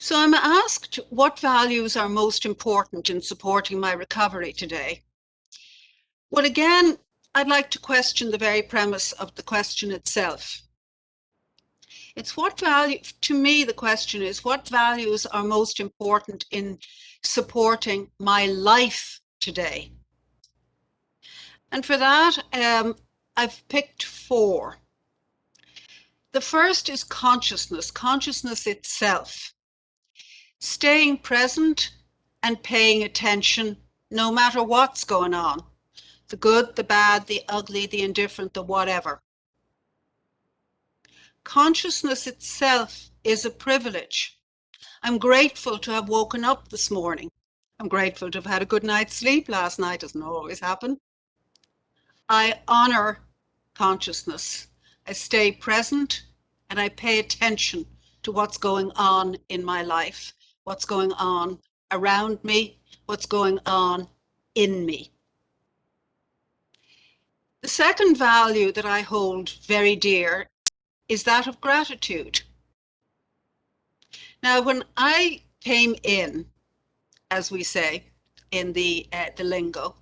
So I'm asked what values are most important in supporting my recovery today. Well, again, I'd like to question the very premise of the question itself. It's what value, to me, the question is what values are most important in supporting my life today? And for that, I've picked four. The first is consciousness itself. Staying present and paying attention no matter what's going on, the good, the bad, the ugly, the indifferent, the whatever. Consciousness itself is a privilege. I'm grateful to have woken up this morning. I'm grateful to have had a good night's sleep last night. Doesn't always happen. I honor consciousness. I stay present and I pay attention to what's going on in my life, what's going on around me, what's going on in me. The second value that I hold very dear is that of gratitude. Now, when I came in, as we say in the lingo,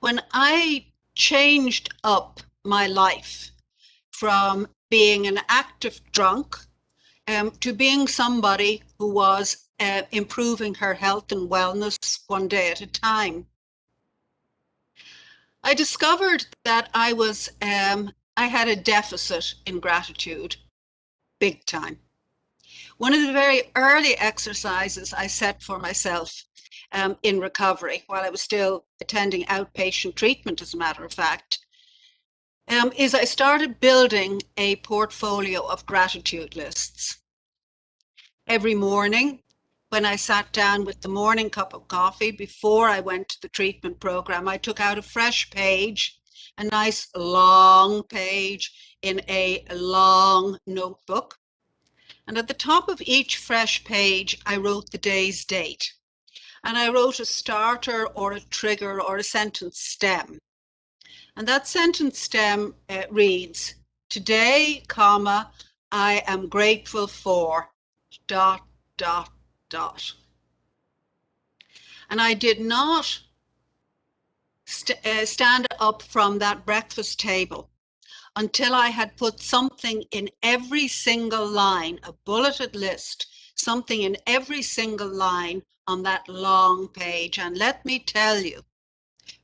when I changed up my life from being an active drunk to being somebody who was improving her health and wellness one day at a time, I discovered that I had a deficit in gratitude, big time. One of the very early exercises I set for myself in recovery, while I was still attending outpatient treatment, as a matter of fact, is I started building a portfolio of gratitude lists. Every morning, when I sat down with the morning cup of coffee before I went to the treatment program, I took out a fresh page, a nice long page in a long notebook. And at the top of each fresh page, I wrote the day's date. And I wrote a starter or a trigger or a sentence stem. And that sentence stem reads, today, comma, I am grateful for dot, dot, dot. And I did not stand up from that breakfast table until I had put something in every single line, a bulleted list, something in every single line on that long page. And let me tell you,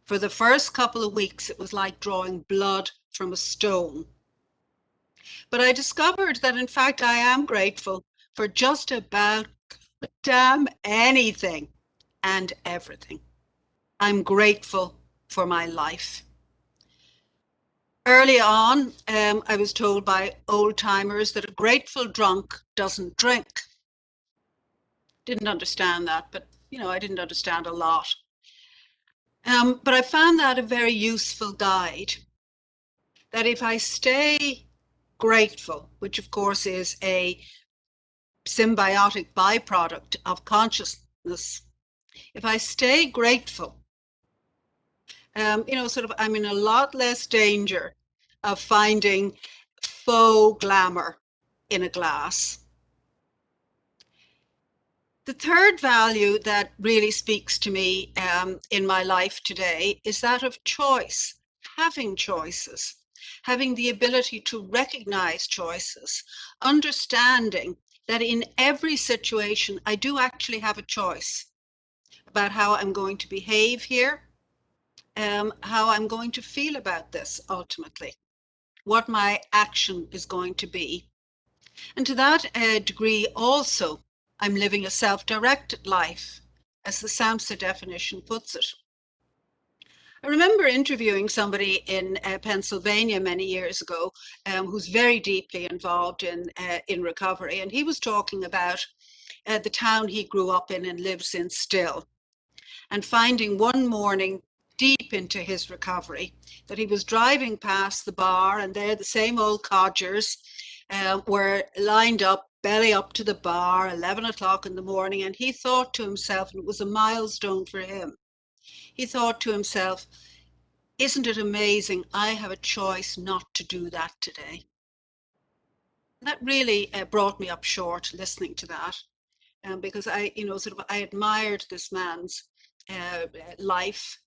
for the first couple of weeks, it was like drawing blood from a stone. But I discovered that, in fact, I am grateful for just about damn anything and everything. I'm grateful for my life. Early on, I was told by old timers that a grateful drunk doesn't drink. Didn't understand that, but I didn't understand a lot. But I found that a very useful guide. That if I stay grateful, which of course is a symbiotic byproduct of consciousness, if I stay grateful, I'm in a lot less danger of finding faux glamour in a glass. The third value that really speaks to me in my life today is that of choice, having choices, having the ability to recognize choices, understanding that in every situation I do actually have a choice about how I'm going to behave here, how I'm going to feel about this ultimately, what my action is going to be. And to that degree also, I'm living a self-directed life, as the SAMHSA definition puts it. I remember interviewing somebody in Pennsylvania many years ago who's very deeply involved in recovery, and he was talking about the town he grew up in and lives in still, and finding one morning deep into his recovery that he was driving past the bar, and there the same old codgers were lined up, belly up to the bar, 11 o'clock in the morning, and he thought to himself, and it was a milestone for him, he thought to himself, isn't it amazing I have a choice not to do that today? That really brought me up short listening to that. because I admired this man's life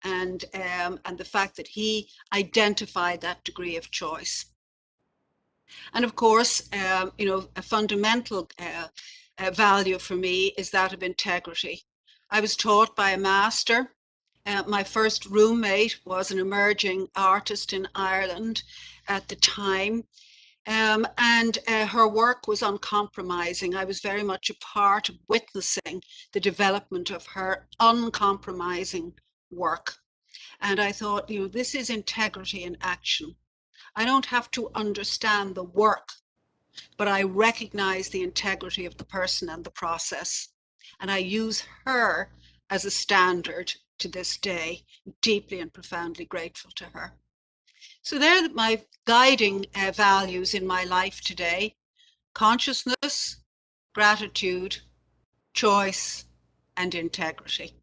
and the fact that he identified that degree of choice. And of course, a fundamental value for me is that of integrity. I was taught by a master. My first roommate was an emerging artist in Ireland at the time, and her work was uncompromising. I was very much a part of witnessing the development of her uncompromising work. And I thought, this is integrity in action. I don't have to understand the work, but I recognize the integrity of the person and the process. And I use her as a standard to this day, deeply and profoundly grateful to her. So they're my guiding values in my life today: consciousness, gratitude, choice, and integrity.